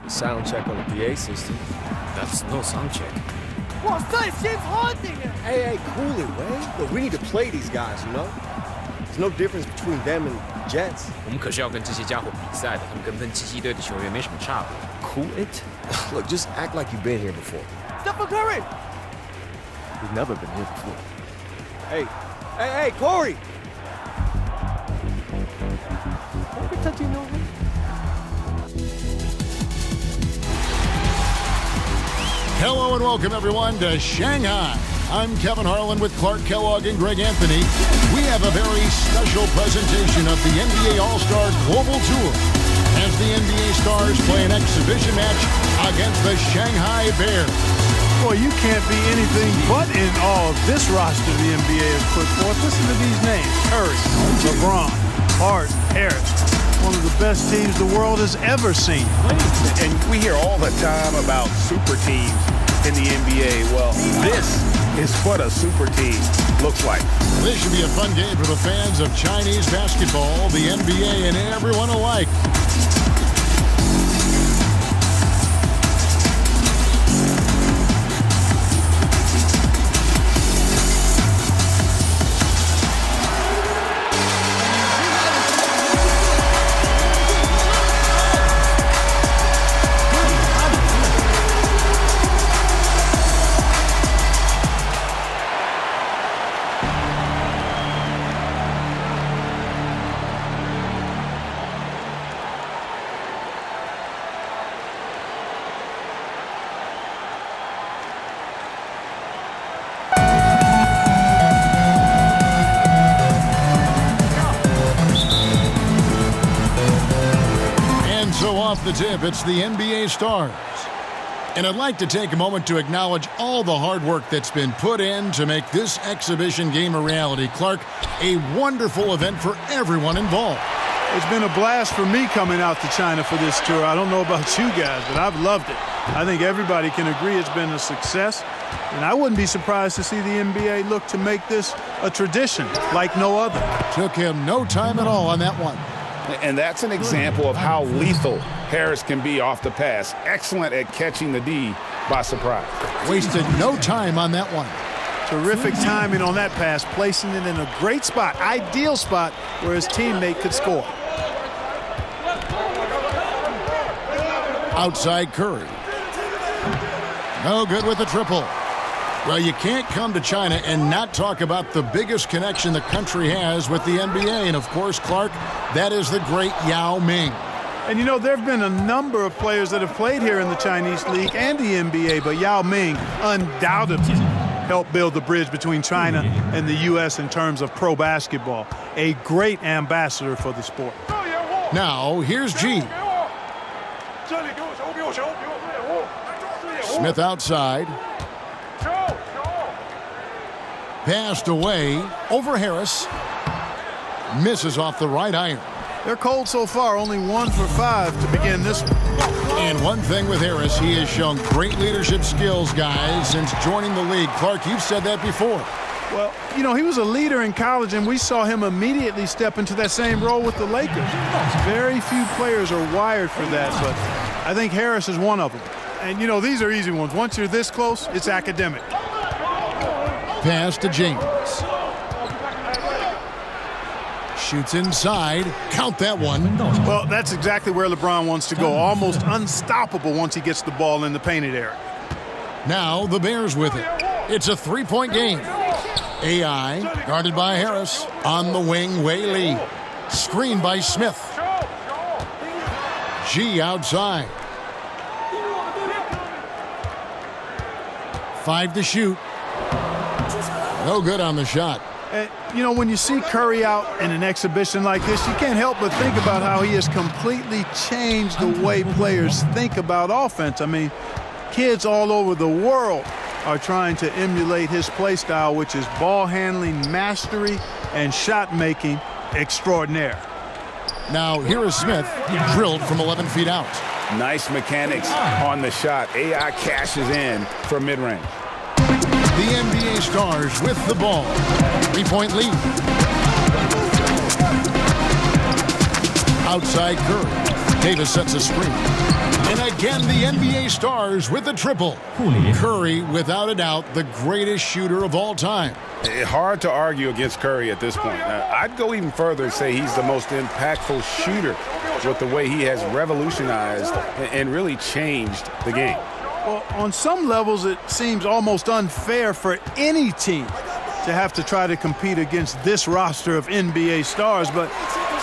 Sound check on the PA system. That's no sound check. Hey, cool it, man. Look, we need to play these guys, you know? There's no difference between them and Jets. 我们可是要跟这些家伙比赛的，他们跟分七七队的球员没什么差别。Cool it? Look, just act like you've been here before. Stephen Curry! We've never been here before. Hey, Corey! Hello and welcome everyone to Shanghai. I'm Kevin Harlan with Clark Kellogg and Greg Anthony. We have a very special presentation of the NBA All-Star Global Tour as the NBA Stars play an exhibition match against the Shanghai Bears. Boy, you can't be anything but in awe of this roster the NBA has put forth. Listen to these names: Curry, LeBron, Harden, Harris. One of the best teams the world has ever seen. And we hear all the time about super teams in the NBA. Well, this is what a super team looks like. This should be a fun game for the fans of Chinese basketball, the NBA, and everyone alike. So off the tip, it's the NBA Stars. And I'd like to take a moment to acknowledge all the hard work that's been put in to make this exhibition game a reality. Clark, a wonderful event for everyone involved. It's been a blast for me coming out to China for this tour. I don't know about you guys, but I've loved it. I think everybody can agree it's been a success. And I wouldn't be surprised to see the NBA look to make this a tradition like no other. Took him no time at all on that one. And that's an example of how lethal Harris can be off the pass. Excellent at catching the D by surprise. Wasted no time on that one. Terrific timing on that pass, placing it in a great spot, ideal spot where his teammate could score. Outside Curry. No good with the triple. Well, you can't come to China and not talk about the biggest connection the country has with the NBA. And, of course, Clark, that is the great Yao Ming. And, you know, there have been a number of players that have played here in the Chinese League and the NBA, but Yao Ming undoubtedly helped build the bridge between China and the U.S. in terms of pro basketball. A great ambassador for the sport. Now, here's G. Smith outside. Passed away over Harris. Misses off the right iron. They're cold so far, only 1 for 5 to begin this one. And one thing with Harris, he has shown great leadership skills, guys, since joining the league. Clark, you've said that before. Well, you know, he was a leader in college, and we saw him immediately step into that same role with the Lakers. Very few players are wired for that, but I think Harris is one of them. And, you know, these are easy ones. Once you're this close, it's academic. Pass to James. Shoots inside. Count that one. Well, that's exactly where LeBron wants to go. Almost unstoppable once he gets the ball in the painted area. Now the Bears with it. It's a three-point game. AI guarded by Harris. On the wing, Wei Lee. Screened by Smith. G outside. 5 to shoot. No good on the shot. And, you know, when you see Curry out in an exhibition like this, you can't help but think about how he has completely changed the way players think about offense. I mean, kids all over the world are trying to emulate his play style, which is ball handling mastery and shot making extraordinaire. Now, here is Smith, drilled from 11 feet out. Nice mechanics on the shot. AI cashes in from mid-range. The NBA Stars with the ball. 3-point lead. Outside Curry. Davis sets a screen. And again, the NBA stars with the triple. Curry, without a doubt, the greatest shooter of all time. Hard to argue against Curry at this point. I'd go even further and say he's the most impactful shooter with the way he has revolutionized and really changed the game. Well, on some levels, it seems almost unfair for any team to have to try to compete against this roster of NBA stars. But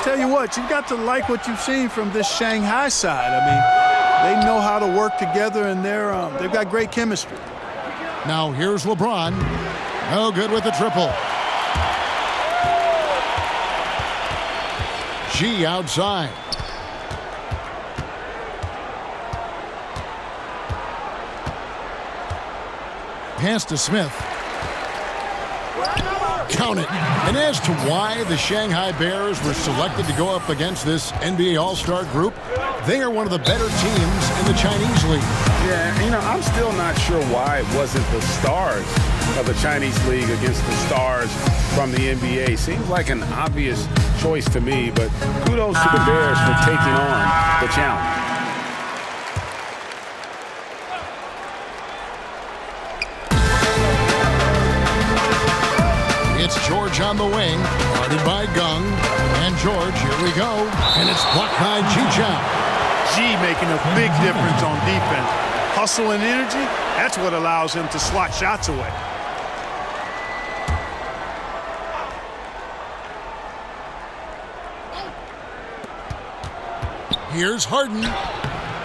tell you what, you've got to like what you've seen from this Shanghai side. I mean, they know how to work together, and they've got great chemistry. Now here's LeBron. No good with the triple. G outside. Pass to Smith. Count it. And as to why the Shanghai Bears were selected to go up against this NBA All-Star group, they are one of the better teams in the Chinese league. Yeah, I'm still not sure why it wasn't the stars of the Chinese league against the stars from the NBA. Seems like an obvious choice to me, but kudos to the Bears for taking on the challenge. It's George on the wing, guarded by Gung. And George, here we go. And it's blocked by Ji-Chow. G making a big difference on defense. Hustle and energy, that's what allows him to swat shots away. Here's Harden.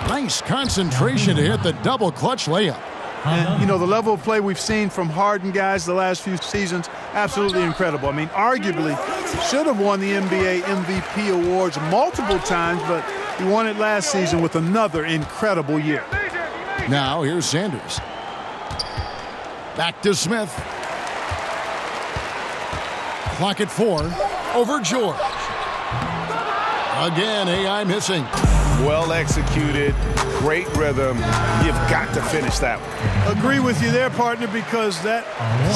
Nice concentration to hit the double clutch layup. And, the level of play we've seen from Harden guys the last few seasons, absolutely incredible. I mean, arguably should have won the NBA MVP awards multiple times, but he won it last season with another incredible year. Now here's Sanders. Back to Smith. Clock at 4. Over George. Again, AI missing. Well executed, great rhythm. You've got to finish that one. Agree with you there, partner, because that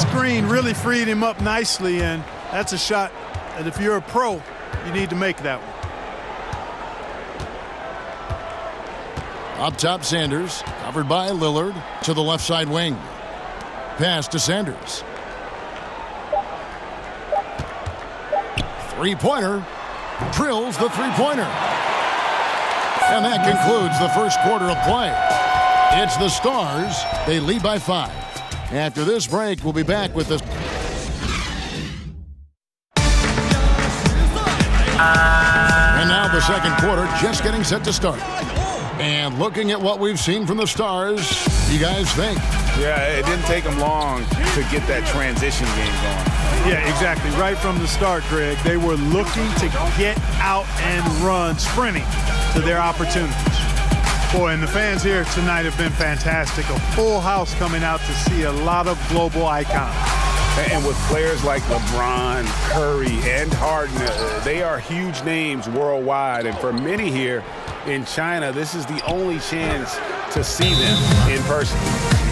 screen really freed him up nicely, and that's a shot that if you're a pro, you need to make that one. Up top, Sanders, covered by Lillard, to the left side wing. Pass to Sanders. Three-pointer. Drills the three-pointer. And that concludes the first quarter of play. It's the Stars. They lead by 5. After this break, we'll be back with the... And now the second quarter just getting set to start. And looking at what we've seen from the Stars, you guys think? Yeah, it didn't take them long to get that transition game going. Yeah, exactly. Right from the start, Greg, they were looking to get out and run, sprinting to their opportunities. Boy, and the fans here tonight have been fantastic. A full house coming out to see a lot of global icons. And with players like LeBron, Curry, and Harden, they are huge names worldwide. And for many here in China, this is the only chance to see them in person.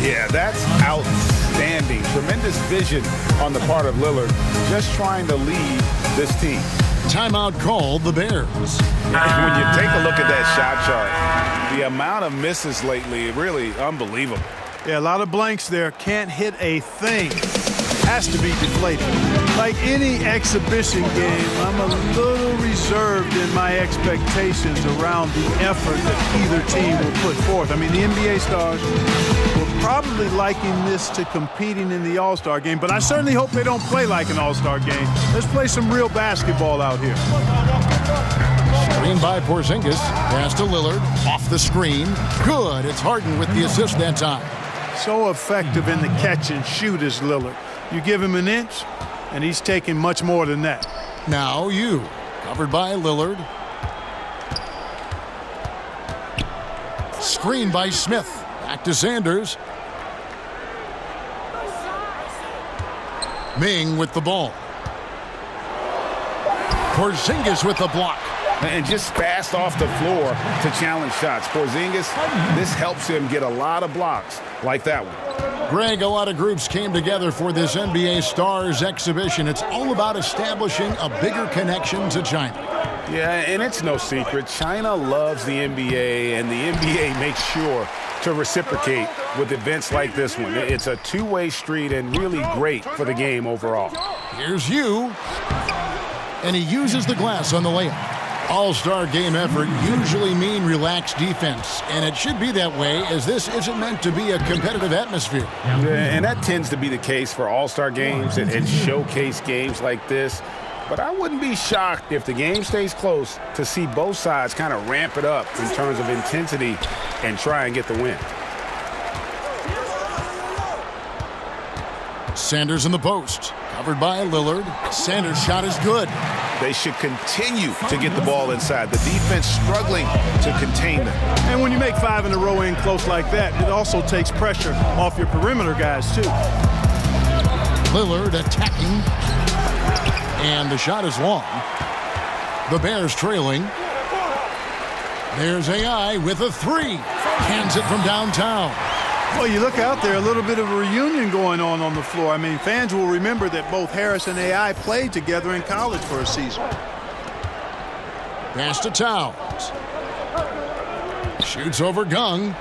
Yeah, that's outstanding. Tremendous vision on the part of Lillard, just trying to lead this team. Timeout called the Bears. When you take a look at that shot chart, the amount of misses lately, really unbelievable. Yeah, a lot of blanks there. Can't hit a thing. Has to be deflated. Like any exhibition game, I'm a little reserved in my expectations around the effort that either team will put forth. I mean, the NBA stars were probably liking this to competing in the All-Star game, but I certainly hope they don't play like an All-Star game. Let's play some real basketball out here. Screen by Porzingis. Pass to Lillard. Off the screen. Good. It's Harden with the assist that time. So effective in the catch and shoot is Lillard. You give him an inch, and he's taking much more than that. Now you. Covered by Lillard. Screen by Smith. Back to Sanders. Ming with the ball. Porzingis with the block. And just fast off the floor to challenge shots. Porzingis, this helps him get a lot of blocks like that one. Greg, a lot of groups came together for this NBA Stars exhibition. It's all about establishing a bigger connection to China. Yeah, and it's no secret. China loves the NBA, and the NBA makes sure to reciprocate with events like this one. It's a two-way street and really great for the game overall. Here's Yu, and he uses the glass on the layup. All-star game effort usually mean relaxed defense, and it should be that way as this isn't meant to be a competitive atmosphere. Yeah, and that tends to be the case for all-star games and showcase games like this. But I wouldn't be shocked if the game stays close to see both sides kind of ramp it up in terms of intensity and try and get the win. Sanders in the post, covered by Lillard. Sanders' shot is good. They should continue to get the ball inside. The defense struggling to contain them. And when you make 5 in a row in close like that, it also takes pressure off your perimeter guys, too. Lillard attacking. And the shot is long. The Bears trailing. There's AI with a 3. Cans it from downtown. Well, you look out there, a little bit of a reunion going on the floor. I mean, fans will remember that both Harris and AI played together in college for a season. Pass to Towns. Shoots over Gung.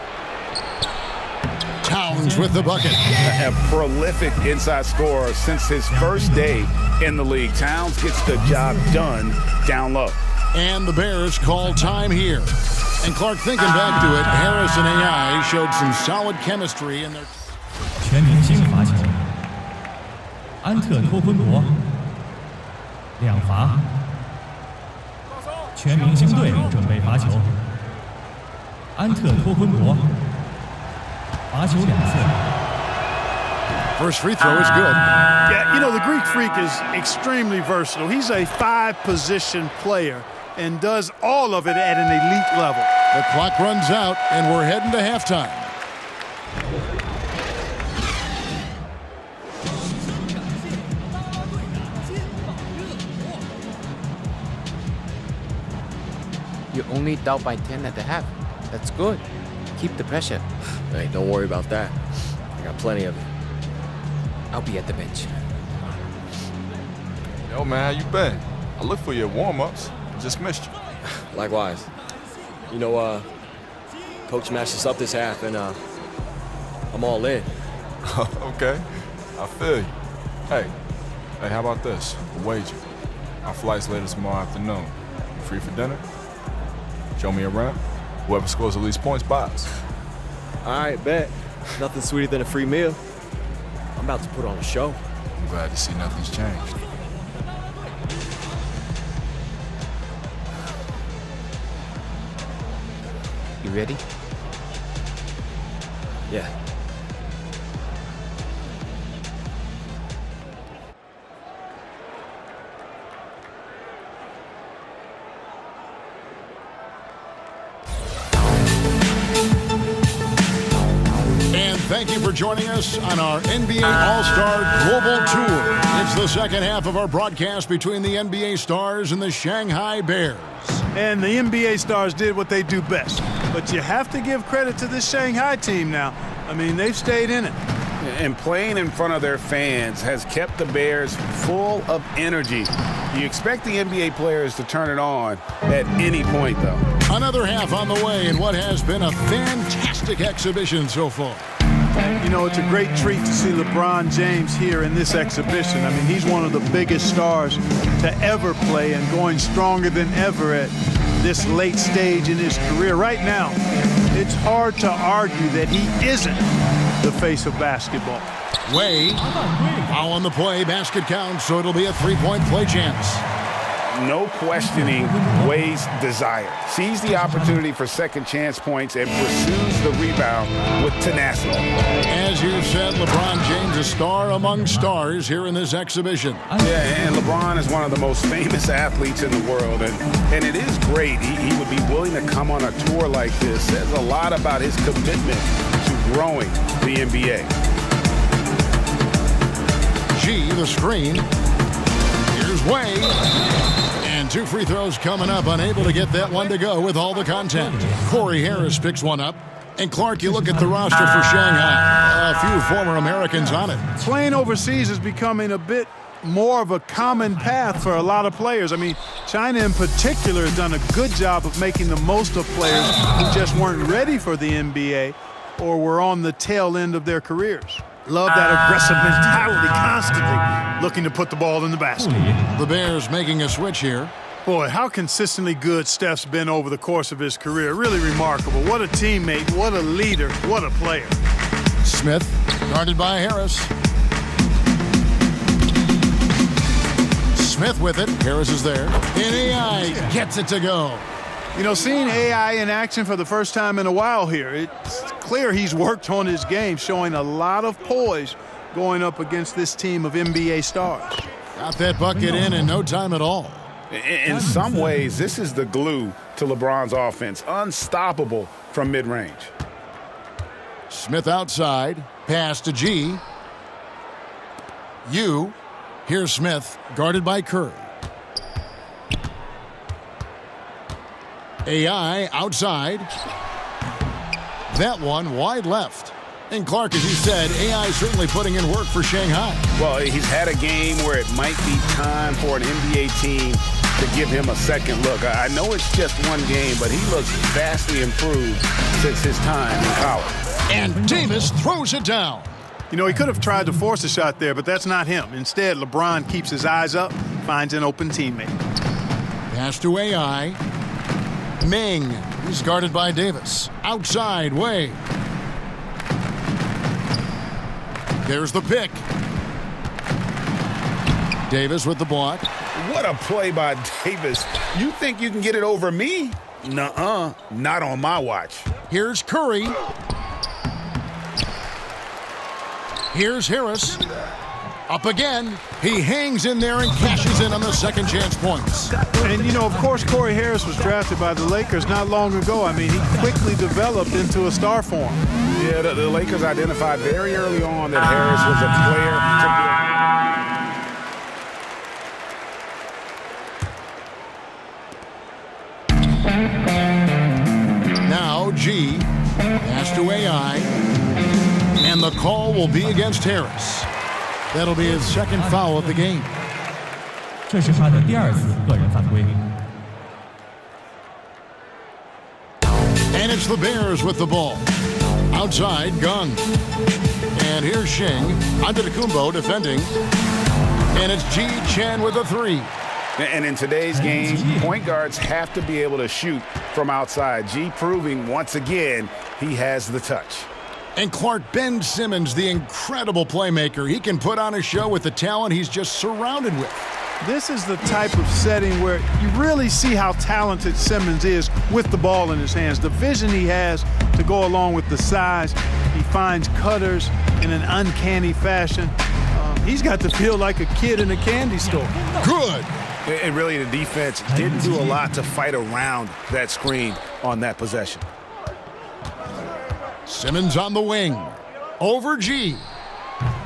Towns with the bucket. A prolific inside scorer since his first day in the league. Towns gets the job done down low. And the Bears call time here. And Clark, thinking back to it, Harris and AI showed some solid chemistry in their... 全明星罚球，安特托昆博2罚，全明星队准备罚球，安特托昆博罚球2次。 First free throw is good. Yeah, you know, the Greek Freak is extremely versatile. He's a 5-position player and does all of it at an elite level. The clock runs out, and we're heading to halftime. You're only down by 10 at the half. That's good. Keep the pressure. Hey, don't worry about that. I got plenty of it. I'll be at the bench. Yo, man, how you been? I looked for your warm-ups. Just missed you. Likewise. You know, Coach matched us up this half, and I'm all in. Okay, I feel you. Hey, how about this? A wager. Our flight's later tomorrow afternoon. You free for dinner? Show me around. Whoever scores the least points buys. All right, bet. Nothing sweeter than a free meal. I'm about to put on a show. I'm glad to see nothing's changed. You ready? Yeah. And thank you for joining us on our NBA All-Star Global Tour. It's the second half of our broadcast between the NBA Stars and the Shanghai Bears. And the NBA Stars did what they do best. But you have to give credit to this Shanghai team now. I mean, they've stayed in it. And playing in front of their fans has kept the Bears full of energy. You expect the NBA players to turn it on at any point, though. Another half on the way in what has been a fantastic exhibition so far. You know, it's a great treat to see LeBron James here in this exhibition. I mean, he's one of the biggest stars to ever play and going stronger than ever at this late stage in his career. Right now, it's hard to argue that he isn't the face of basketball. Way, foul on the play, basket counts, so it'll be a three-point play chance. No questioning Way's desire. Sees the opportunity for second chance points and pursues the rebound with tenacity. As you said, LeBron James, a star among stars here in this exhibition. Yeah, and LeBron is one of the most famous athletes in the world, and it is great. He would be willing to come on a tour like this. Says a lot about his commitment to growing the NBA. G, the screen. Here's Way. And two free throws coming up, unable to get that one to go with all the content. Corey Harris picks one up. And Clark, you look at the roster for Shanghai. A few former Americans on it. Playing overseas is becoming a bit more of a common path for a lot of players. I mean, China in particular has done a good job of making the most of players who just weren't ready for the NBA or were on the tail end of their careers. Love that aggressive mentality, constantly looking to put the ball in the basket. The Bears making a switch here. Boy, how consistently good Steph's been over the course of his career. Really remarkable. What a teammate, what a leader, what a player. Smith, guarded by Harris. Smith with it. Harris is there. And AI gets it to go. You know, seeing AI in action for the first time in a while here, it's clear he's worked on his game, showing a lot of poise going up against this team of NBA stars. Got that bucket in no time at all. In some ways, this is the glue to LeBron's offense. Unstoppable from mid-range. Smith outside. Pass to G. Here's Smith, guarded by Curry. AI outside. That one wide left. And Clark, as you said, AI certainly putting in work for Shanghai. Well, he's had a game where it might be time for an NBA team to give him a second look. I know it's just one game, but he looks vastly improved since his time in college. And Davis throws it down. You know, he could have tried to force a shot there, but that's not him. Instead, LeBron keeps his eyes up, finds an open teammate. Pass to AI. Ming, he's guarded by Davis. Outside, Way. There's the pick. Davis with the block. What a play by Davis. You think you can get it over me? Nuh-uh, not on my watch. Here's Curry. Here's Harris. Up again. He hangs in there and cashes in on the second chance points. And, you know, of course, Corey Harris was drafted by the Lakers not long ago. I mean, he quickly developed into a star for him. Yeah, the Lakers identified very early on that Harris was a player to be. Now G. Pass to AI. And the call will be against Harris. That'll be his second foul of the game. 这是他的第2次个人犯规。 And it's the Bears with the ball. Outside, Gung. And here's Shing. Antetokounmpo defending. And it's G. Chen with a three. And in today's game, point guards have to be able to shoot from outside. G proving once again he has the touch. And Clark, Ben Simmons, the incredible playmaker. He can put on a show with the talent he's just surrounded with. This is the type of setting where you really see how talented Simmons is with the ball in his hands. The vision he has to go along with the size. He finds cutters in an uncanny fashion. He's got to feel like a kid in a candy store. Good. And really, the defense didn't do a lot to fight around that screen on that possession. Simmons on the wing. Over G.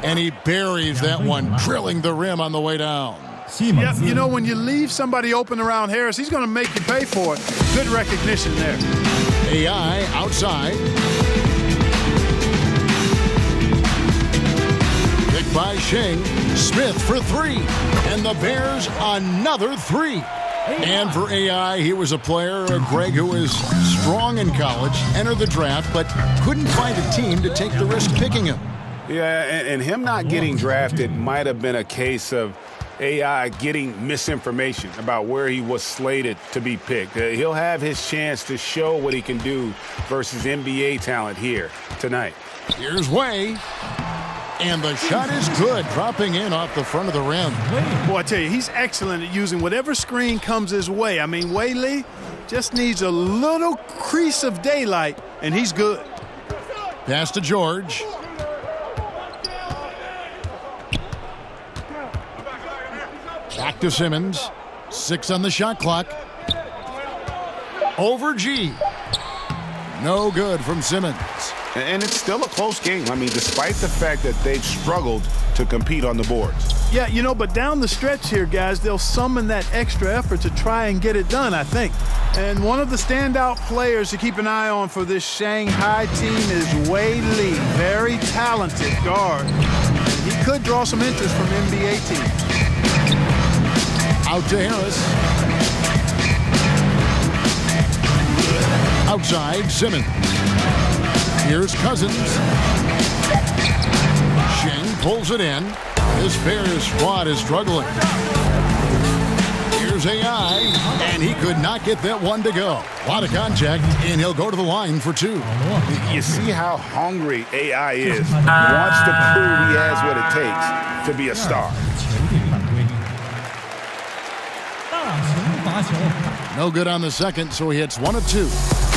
And he buries that one, drilling the rim on the way down. Yeah, you know, when you leave somebody open around Harris, he's going to make you pay for it. Good recognition there. AI outside. Picked by Shing. Smith for three. And the Bears another three. And for AI, he was a player, Greg, who was strong in college, entered the draft, but couldn't find a team to take the risk picking him. Yeah, and him not getting drafted might have been a case of AI getting misinformation about where he was slated to be picked. He'll have his chance to show what he can do versus NBA talent here tonight. Here's Way. And the shot is good, dropping in off the front of the rim. Boy, I tell you, he's excellent at using whatever screen comes his way. I mean, Wei Lee just needs a little crease of daylight, and he's good. Pass to George. Back to Simmons. 6 on the shot clock. Over G. No good from Simmons. And it's still a close game. I mean, despite the fact that they've struggled to compete on the boards. Yeah, you know, but down the stretch here, guys, they'll summon that extra effort to try and get it done, I think. And one of the standout players to keep an eye on for this Shanghai team is Wei Lee. Very talented guard. He could draw some interest from NBA teams. Out to Harris. Outside, Simmons. Here's Cousins. Sheng pulls it in. This Bears squad is struggling. Here's AI, and he could not get that one to go. A lot of contact, and he'll go to the line for 2. You see how hungry AI is. Wants to prove he has what it takes to be a star. 球队犯规，大球罚球。 No good on the second, so he hits 1 of 2.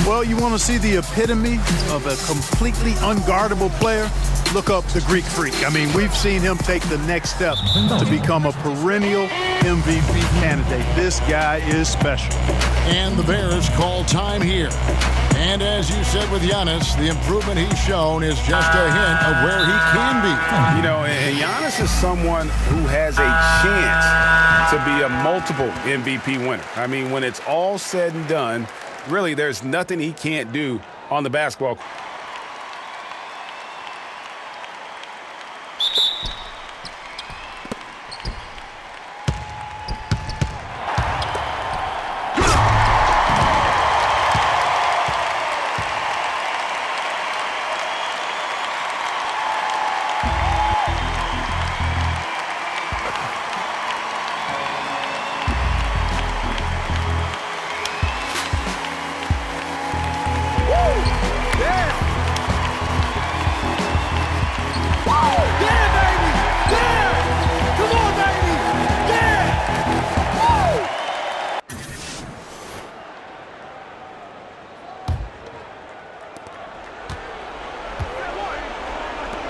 Well, you want to see the epitome of a completely unguardable player? Look up the Greek Freak. I mean, we've seen him take the next step to become a perennial MVP candidate. This guy is special. And the Bears call time here. And as you said with Giannis, the improvement he's shown is just a hint of where he can be. You know, and Giannis is someone who has a chance to be a multiple MVP winner. I mean, when it's all said and done, really, there's nothing he can't do on the basketball court.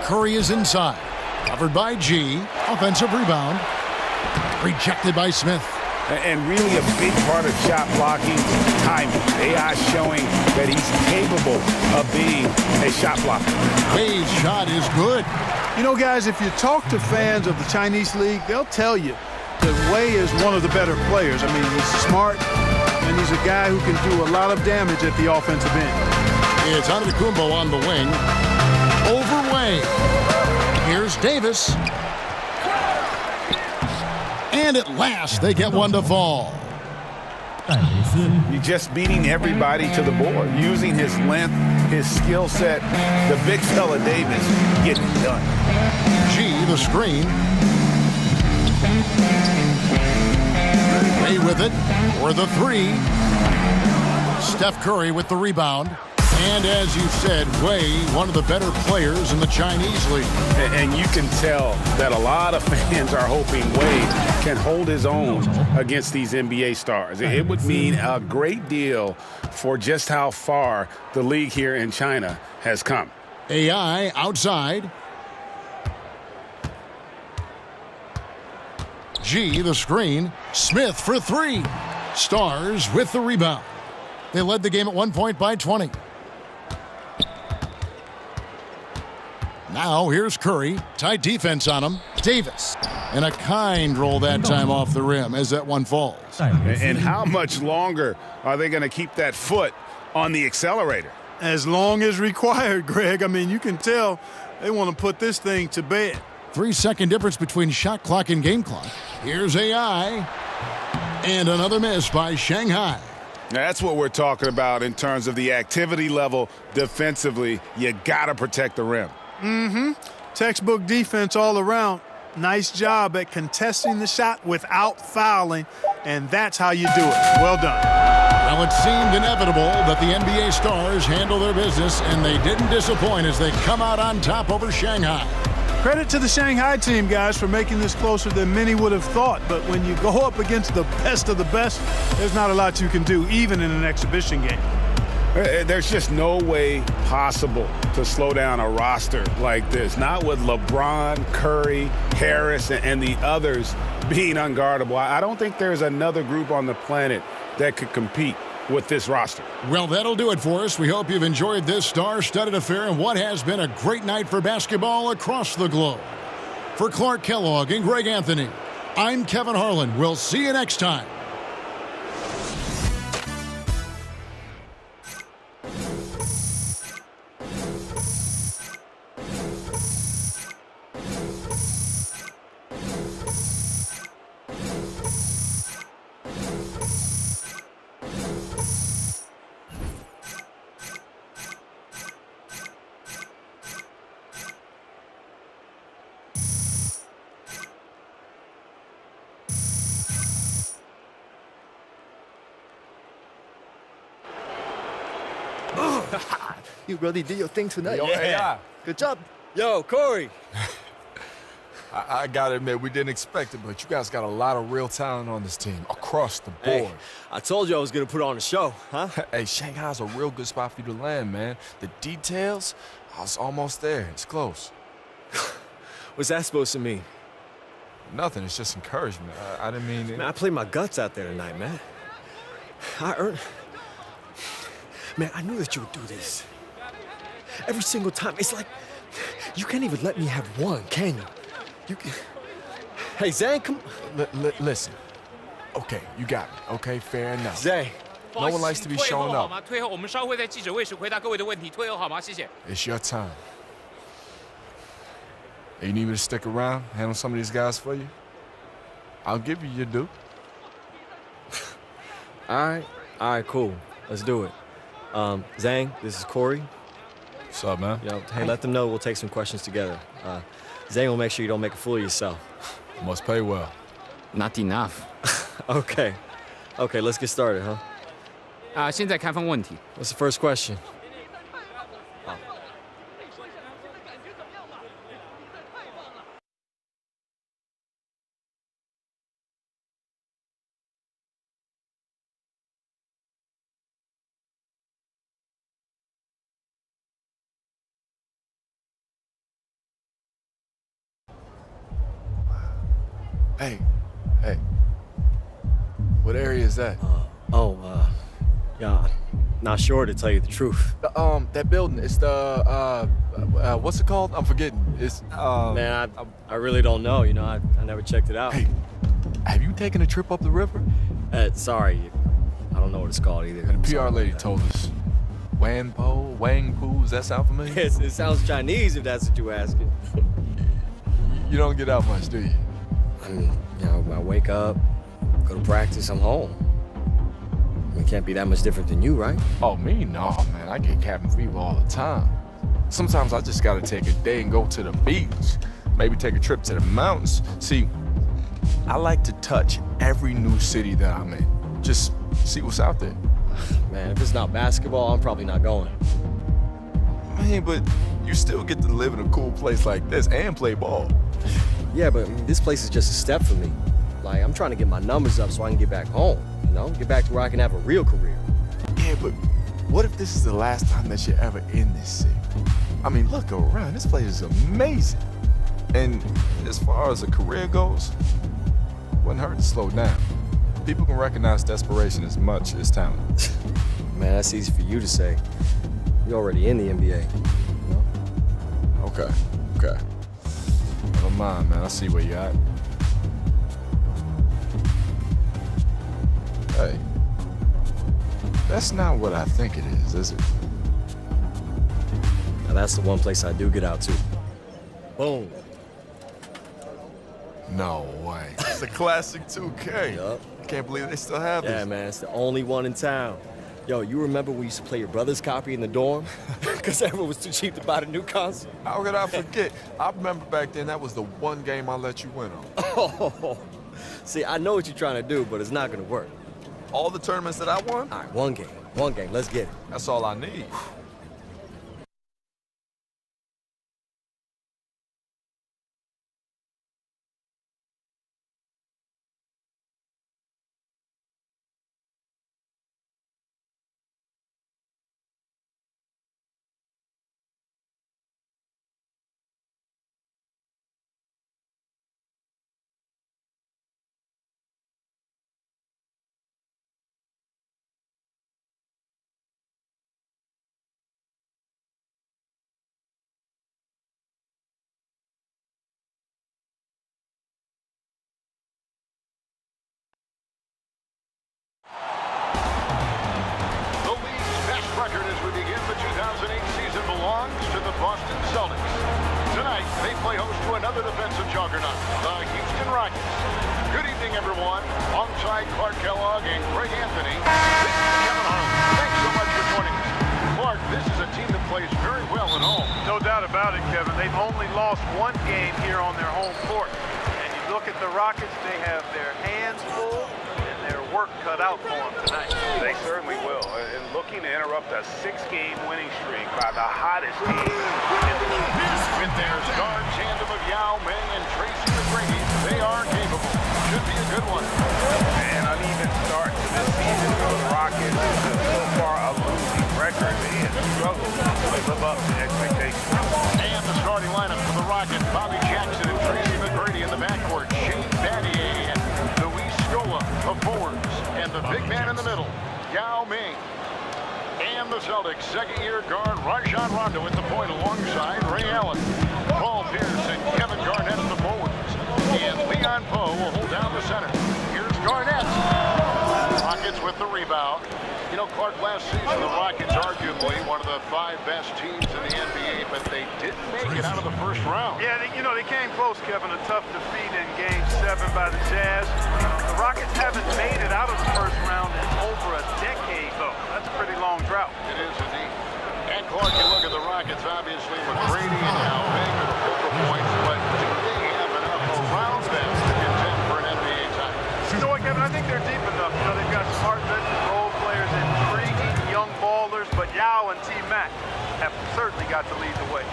Curry is inside. Covered by G. Offensive rebound. Rejected by Smith. And really a big part of shot blocking, timing. AI showing that he's capable of being a shot blocker. Wade's shot is good. You know, guys, if you talk to fans of the Chinese league, they'll tell you that Wei is one of the better players. I mean, he's smart, and he's a guy who can do a lot of damage at the offensive end. It's Antetokounmpo on the wing. Over Wei. Here's Davis. And at last, they get one to fall. 戴维斯 He's just beating everybody to the board, using his length, his skill set. The big fella Davis getting it done. G, the screen. Ray with it for the 3. Steph Curry with the rebound. And as you said, Wei, one of the better players in the Chinese league. And you can tell that a lot of fans are hoping Wade can hold his own against these NBA stars. It would mean a great deal for just how far the league here in China has come. AI outside. G, the screen. Smith for 3. Stars with the rebound. They led the game at 1 point by 20. Now here's Curry. Tight defense on him. Davis. And a kind roll that time off the rim as that one falls. 戴维斯 And how much longer are they going to keep that foot on the accelerator? As long as required, Greg. I mean, you can tell they want to put this thing to bed. 3-second difference between shot clock and game clock. Here's AI. And another miss by Shanghai. That's what we're talking about in terms of the activity level defensively. You got to protect the rim. Textbook defense all around. Nice job at contesting the shot without fouling, and that's how you do it. Well done. Well, it seemed inevitable that the NBA stars handle their business, and they didn't disappoint as they come out on top over Shanghai. Credit to the Shanghai team, guys, for making this closer than many would have thought. But when you go up against the best of the best, there's not a lot you can do, even in an exhibition game. There's just no way possible to slow down a roster like this. Not with LeBron, Curry, Harris, and the others being unguardable. I don't think there's another group on the planet that could compete with this roster. Well, that'll do it for us. We hope you've enjoyed this star-studded affair and what has been a great night for basketball across the globe. For Clark Kellogg and Greg Anthony, I'm Kevin Harlan. We'll see you next time. You really did your thing tonight. Yo, AI. Good job. Yo, Corey. I gotta admit, we didn't expect it, but you guys got a lot of real talent on this team across the board. Hey, I told you I was gonna put on a show, huh? Hey, Shanghai's a real good spot for you to land, man. The details, I was almost there. It's close. What's that supposed to mean? Nothing. It's just encouragement. I didn't mean it. Man, I played my guts out there tonight, man. I earned... Man, I knew that you would do this. Every single time. It's like, you can't even let me have one, can you? You can... Hey, Zane, come... Listen. Okay, you got me. Okay, fair enough. Zane. No one likes to be shown up. 退后，我们稍会在记者会时回答各位的问题。退后好吗？谢谢。 It's your time. Hey, you need me to stick around, handle some of these guys for you? I'll give you your due. All right, cool. Let's do it. Zane, this is Corey. What's up, man? Yo, hey, let them know we'll take some questions together. Zane will make sure you don't make a fool of yourself. Must pay well. Not enough. Okay, let's get started, huh? 现在开放问题。 What's the first question? Hey. What area is that? Yeah, not sure to tell you the truth. That building. It's the what's it called? I'm forgetting. It's Man, I really don't know. You know, I never checked it out. Hey, have you taken a trip up the river? Sorry, I don't know what it's called either. The PR lady told us. Wangpu. Does that sound familiar? Yes, it sounds Chinese if that's what you're asking. You don't get out much, do you? I mean, you know, I wake up, go to practice, I'm home. I mean, it can't be that much different than you, right? Oh, me? No, man. I get cabin fever all the time. Sometimes I just gotta take a day and go to the beach. Maybe take a trip to the mountains. See, I like to touch every new city that I'm in. Just see what's out there. Man, if it's not basketball, I'm probably not going. Man, but you still get to live in a cool place like this and play ball. Yeah, but I mean, this place is just a step for me. Like, I'm trying to get my numbers up so I can get back home, you know? Get back to where I can have a real career. Yeah, but what if this is the last time that you're ever in this city? I mean, look around. This place is amazing. And as far as a career goes, wouldn't hurt to slow down. People can recognize desperation as much as talent. Man, that's easy for you to say. You're already in the NBA. You know? Okay. Never mind, man. I see where you're at. Hey, that's not what I think it is it? Now, that's the one place I do get out to. Boom. No way. It's a classic 2K. Yup. I can't believe they still have Yeah, this. man, it's the only one in town. Yo, you remember we used to play your brother's copy in the dorm? Because everyone was too cheap to buy the new console. How could I forget? I remember back then that was the one game I let you win on. Oh, see, I know what you're trying to do, but it's not going to work. All the tournaments that I won? All right, one game, let's get it. That's all I need. The league's best record as we begin the 2008 season belongs to the Boston Celtics. Tonight, they play host to another defensive juggernaut, the Houston Rockets. Good evening, everyone. Alongside Clark Kellogg and Greg Anthony, this is Kevin Harlan. Thanks so much for joining us. Clark, this is a team that plays very well at home. No doubt about it, Kevin. They've only lost one game here on their home court. And you look at the Rockets, they have their hands full and their work cut out for them tonight. They certainly will. And looking looking to interrupt a 6-game winning streak by the hottest team in the league. With their star tandem of Yao Ming and Tracy McGrady, they are capable. Should be a good one. An uneven start to this season for the Rockets. So far a losing record. They have struggled to live up to expectations. And the starting lineup for the Rockets, Bobby Jackson and Tracy McGrady in the backcourt, Shane Battier and Luis Scola of forwards, and the big man in the middle, Yao Ming. And the Celtics, second-year guard Rajon Rondo at the point alongside Ray Allen. Paul Pierce and Kevin Garnett at the forwards. And Leon Poe will hold down the center. Here's Garnett. Rockets with the rebound. You know, Clark, last season the Rockets arguably one of the 5 best teams in the NBA, but they didn't make it out of the first round. Yeah, they came close, Kevin. A tough defeat in Game 7 by the Jazz. The Rockets haven't made it out of the first round in over a decade, though. That's a pretty long drought. It is indeed. And Clark, you look at the Rockets, obviously McGrady and Yao Ming are the focal points, but do they have enough around them to contend for an NBA title? You know what, Kevin? I think they're deep enough. You know, they've got smart veteran role players, intriguing young ballers, but Yao and T-Mac have certainly got to lead the way.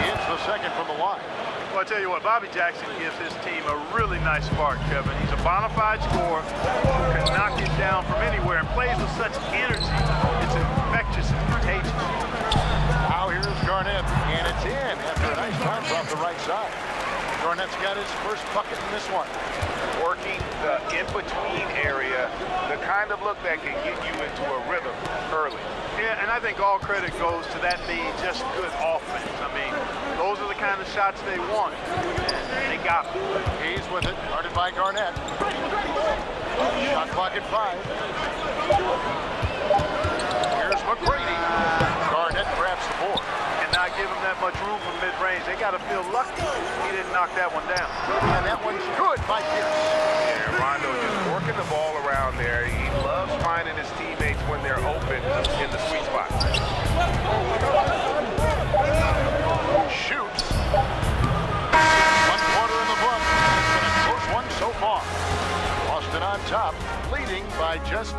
He hits the second from the line. Well, I tell you what, Bobby Jackson gives his team a really nice spark, Kevin. He's a bona fide scorer who can knock it down from anywhere and plays with such energy. It's infectious and contagious. Now here's Garnett, and it's in after a nice bounce off the right side. Garnett's got his first bucket in this one. Working the in-between area, the kind of look that can get you into a rhythm early. Yeah, and I think all credit goes to that being just good offense. I mean, those are the kind of shots they want, and they got them. He's with it, guarded by Garnett. Shot clock at 5. Here's McGrady. Garnett grabs the board. And not give him that much room from mid-range. They got to feel lucky he didn't knock that one down. And that one's good by Pierce. Yeah, Rondo just working the ball around there. He loves finding his teammates when they're open in the sweet spot. Shoots. 1 quarter in the book. It's been a close one so far. Boston on top, leading by just...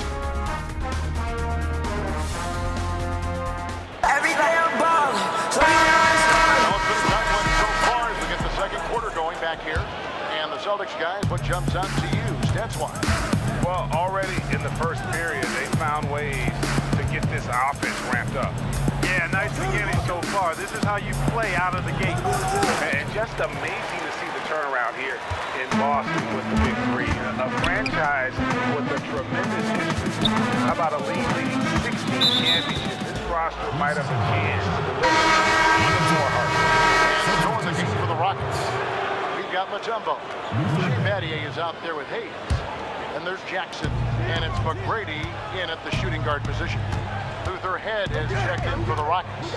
Every day I'm ballin'. So far as we get the second quarter going back here. And the Celtics guys, what jumps out to you, stats-wise? Well, already in the first period, they found ways to get this offense ramped up. Yeah, nice beginning so far. This is how you play out of the gate. And just amazing to see the turnaround here in Boston with the big 3. A franchise with a tremendous history. How about a league-leading 16 championships? This roster might have a chance to deliver even more hard. And going the game for the Rockets. We've got Mutombo. Shane Battier is out there with Hayes. And there's Jackson. And it's McGrady in at the shooting guard position. Luther Head has checked in for the Rockets.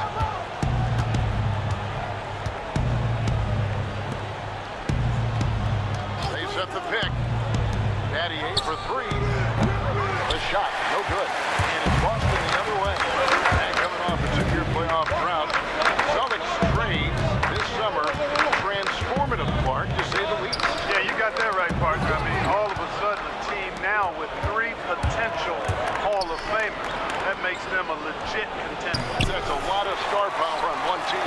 They set the pick. Battier for 3. The shot, no good. And it's Boston the other way. And coming off a 2-year playoff drought, Celtics trades this summer, transformative, Clark, to say the least. Yeah, you got that right, partner. I mean, all of a sudden, a team now with 3 potential Hall of Famers. That makes them a legit contender. That's a lot of star power on one team.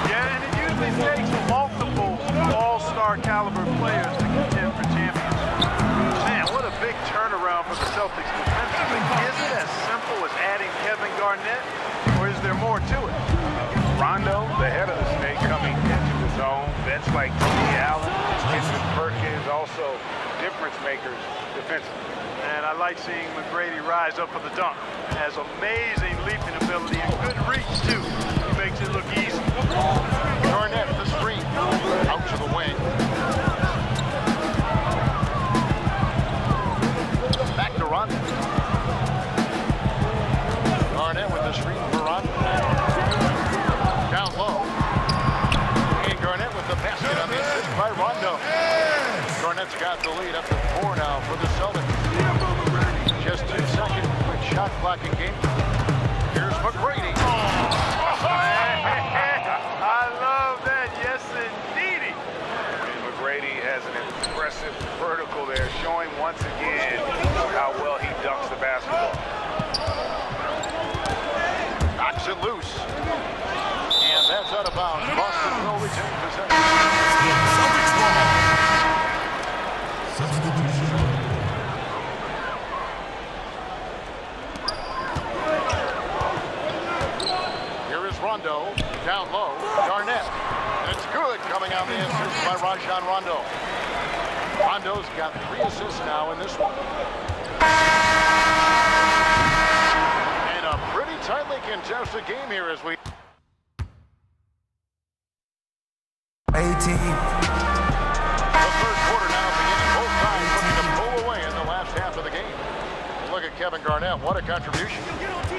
Yeah, and it usually takes multiple all-star caliber players to contend for championships. Man, what a big turnaround for the Celtics defensively. Is it as simple as adding Kevin Garnett, or is there more to it? Rondo, the head of the snake, coming into the zone. Vets like Tony Allen, Vincent Perkins, also difference makers defensively. And I like seeing McGrady rise up for the dunk. Has amazing leaping ability and good reach, too. He makes it look easy. Garnett the screen. Out to the wing. Back to Rondo. Garnett with the screen for Rondo. Down low. And Garnett with the basket on the assist by Rondo. Garnett's got the lead up to 4 now for the Celtics. Just 2 seconds with shot clock in game. Here's McGrady. I love that. Yes, indeedy. McGrady has an impressive vertical there, showing once again how well he dunks the Rondo. Down low, Garnett. And it's good coming out the assist by Rajon Rondo. Rondo's got 3 assists now in this one. And a pretty tightly contested game here as we... 18. The third quarter now beginning, both sides looking to pull away in the last half of the game. Look at Kevin Garnett, what a contribution.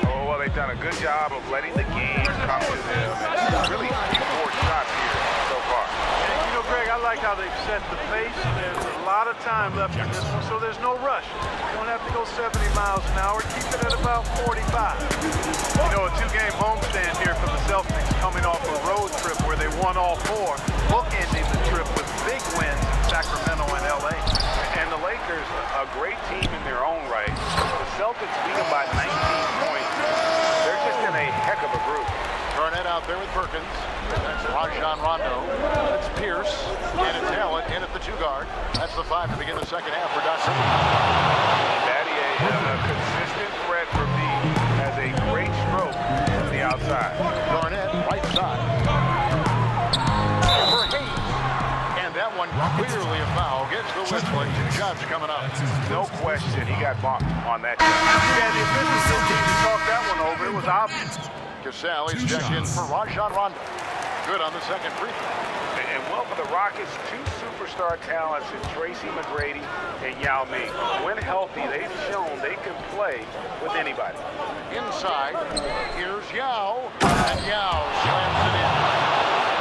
Oh, well, they've done a good job of letting the game come to them. And really few shots here so far. And, you know, Greg, I like how they've set the pace. There's a lot of time left in this one, so there's no rush. You don't have to go 70 miles an hour. Keep it at about 45. You know, a 2-game homestand here for the Celtics coming off a road trip where they won all 4, bookending the trip with big wins in Sacramento and L.A. And the Lakers, a great team in their own right. The Celtics beat them by 19 points. They're just in a heck of a group. Garnett out there with Perkins. That's Rajon Rondo. That's Pierce. And it's Allen in at the 2 guard. That's the 5 to begin the second half for Doc Rivers. Battier, a consistent threat for B, has a great stroke from the outside. Garnett, right side. For Hayes. And that one clearly a foul. Gets the whistle. 2 shots coming up. No question, he got bumped on that shot. Yeah, the officials didn't seem to talk that one over. It was obvious. Casale is checked in for Rajon Rondo. Good on the second free throw. And well, for the Rockets, 2 superstar talents in Tracy McGrady and Yao Ming. When healthy, they've shown they can play with anybody. Inside, here's Yao, and Yao slams it in.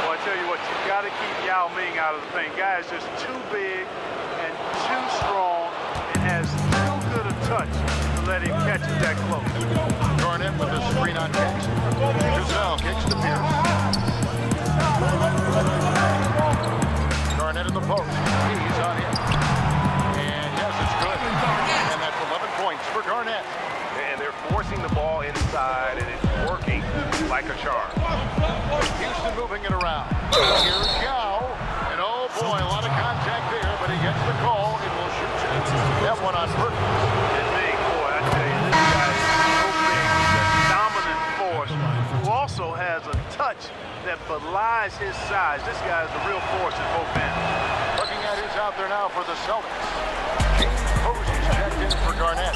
Well, I tell you what, you've got to keep Yao Ming out of the paint. Guy is just too big and too strong and has too good a touch to let him catch it that close. Garnett with the screen on Jackson. Casale kicks to Pierce. Garnett in the post. He's on him. And yes, it's good. And that's 11 points for Garnett. And they're forcing the ball inside, and it's working like a charm. Houston moving it around. Here's Yao. And oh boy, a lot of contact there, but he gets the call and will shoot that one on Perkins. And big, boy, I tell you, this guy is so big. He's a dominant force who also has a touch that belies his size. This guy is the real force at both ends. Looking at who's out there now for the Celtics. James Posey's checked in for Garnett.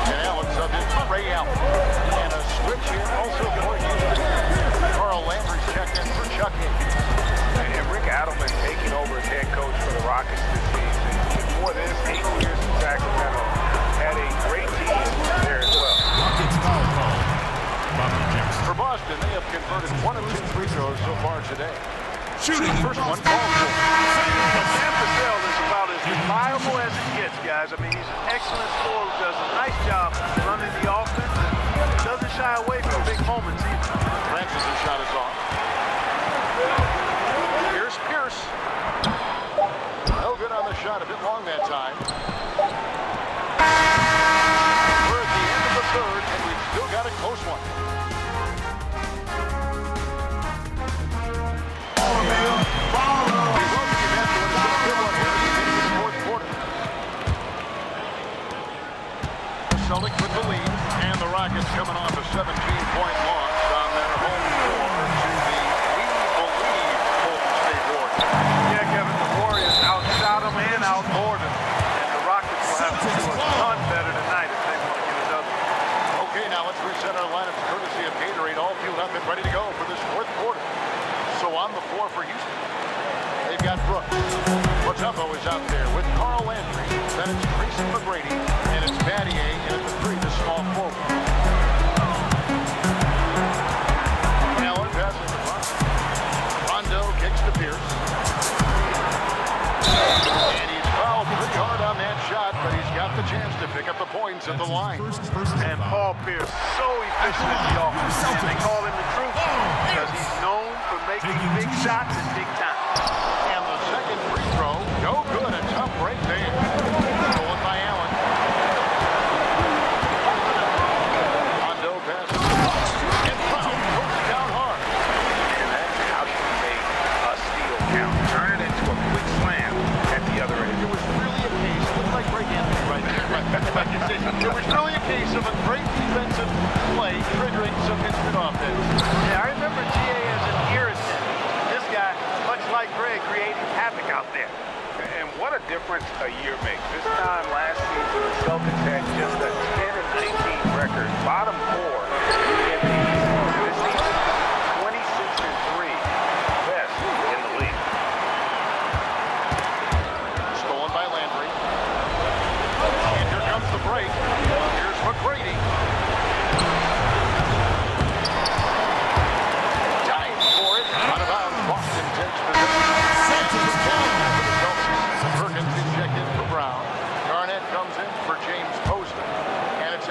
And Allen subbed in for Ray Allen. And a switch here also for Houston. Carl Landry's checked in for Chuck Higgins. And Rick Adelman taking over as head coach for the Rockets this season. Before this, 8 years in Sacramento. Had a great team there as well. For Boston, they have converted 1 of 2 free throws so far today. Shooting first one, ball four. Sam Cassell is about as reliable as it gets, guys. I mean, he's an excellent scorer, does a nice job running the offense, and doesn't shy away from big moments either. Francis' shot is off. Here's Pierce. No good on the shot, a bit long that time. We're at the end of the third, and we've still got a close one. Celtics with the lead, and the Rockets coming off a 17-point loss on their home floor to the We Believe Golden State Warriors. Yeah, Kevin, the Warriors outshot them and outboarded them, and the Rockets will have to do a ton better tonight if they want to get another. Okay, now let's reset our lineups courtesy of Gatorade, all fueled up and ready to go for this 4th quarter. So on the floor for Houston, they've got Brooks. Latumbo is out there with Carl Landry. Then it's Tracy McGrady, and it's Battier in at the 3, the small forward. Allen passes the front. Rondo kicks to Pierce. And he's fouled pretty hard on that shot, but he's got the chance to pick up the points at the line. And Paul Pierce, so efficient in the offense. And they call him the truth because he's known for making big shots at big time. And the second free throw, no good. A tough break there. Stolen by Allen. Rondo passes. And foul. Puts it down hard. And that's how you make a steal count. Turn it into a quick slam at the other end. It was really a case, it looked like Greg Anthony right there. It was really a case of a great defensive play triggering some instant offense. Yeah, I remember G.A.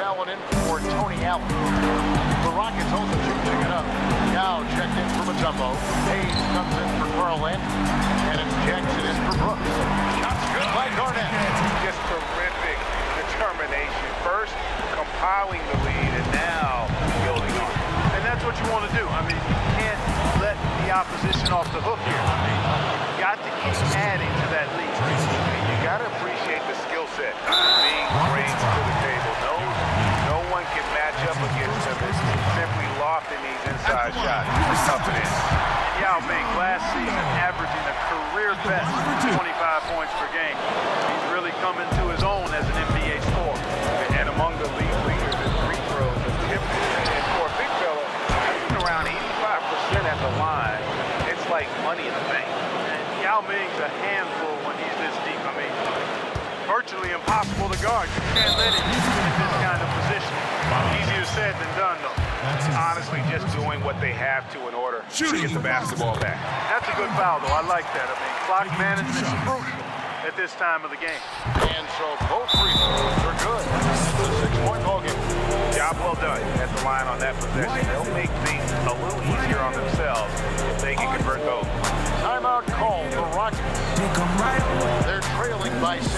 Allen in for Tony Allen. The Rockets also changing it up. Now checked in for Mutombo. Hayes comes in for Carl Landry. And it's Jackson in for Brooks. Shots good by Garnett. Just terrific determination. First, compiling the lead, and now building on it. And that's what you want to do. I mean, you can't let the opposition off the hook here. You got to keep adding to that lead. And you got to appreciate the skill set being brings to the table. No one can match up against him. It's simply lofting these inside shots. It's tough it is. Yao Ming last season averaging a career best 25 points per game. He's really come into his own as an NBA scorer. And among the league leaders in free throws, and for a big fella, shooting around 85% at the line, it's like money in the bank. And Yao Ming's a handful when he's this deep. I mean, virtually impossible to guard. You can't let him in this kind of position. Easier said than done, though. Honestly, just doing what they have to in order to get the basketball back. That's a good foul, though. I like that. I mean, clock management is crucial at this time of the game. And so both free throws are good. It's a 6-point ball game. Job well done at the line on that possession. They'll make things a little easier on themselves if they can convert those. Timeout call for Rockets. They're trailing by 6.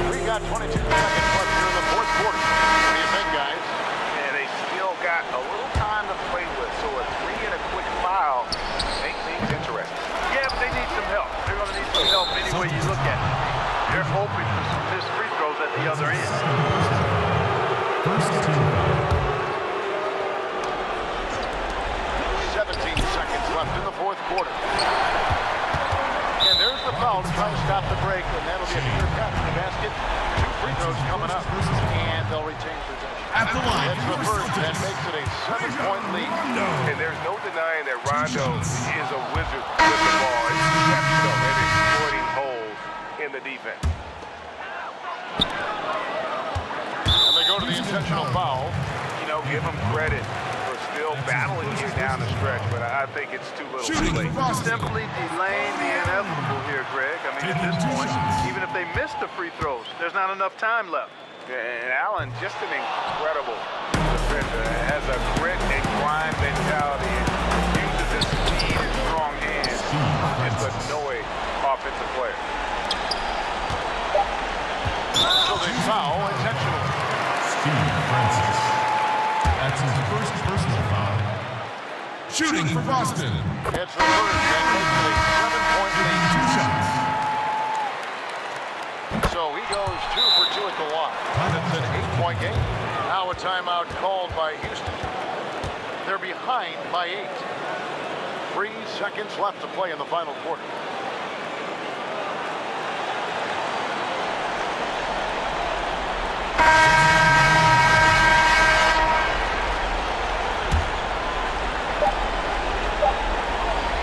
We got 22 seconds left here in the fourth quarter. What do you think, guys? And they still got a little time to play with, so a 3 and a quick foul make things interesting. Yeah, but they need some help. They're going to need some help any way you look at it. They're hoping for some missed free throws at the other end. First team. 17 seconds left in the fourth quarter. And there's the foul to try to stop the break, and that'll be a clear path to the basket. 2 free throws coming up, and they'll retain possession. At the line, That's the first, and makes it a 7-point lead. And there's no denying that Rondo is a wizard with the ball. It's exceptional at exploiting holes in the defense. And they go to the intentional foul. You know, give him credit for still battling here down the stretch, but I think it's too little too late. Simply delaying the inevitable here, Greg. I mean, at this point, even if they miss the free throws, there's not enough time left. And Allen, just an incredible defender. Has a grit and grind mentality and uses his speed and strong hands to just annoy offensive players. So they foul intentionally. Steve Francis. That's his first personal foul. Shooting for Boston. It's the first, and makes it a 7-point lead. 2 shots. So he goes 2 for 2 at the line. It's an 8-point game. Now a timeout called by Houston. They're behind by 8. 3 seconds left to play in the final quarter.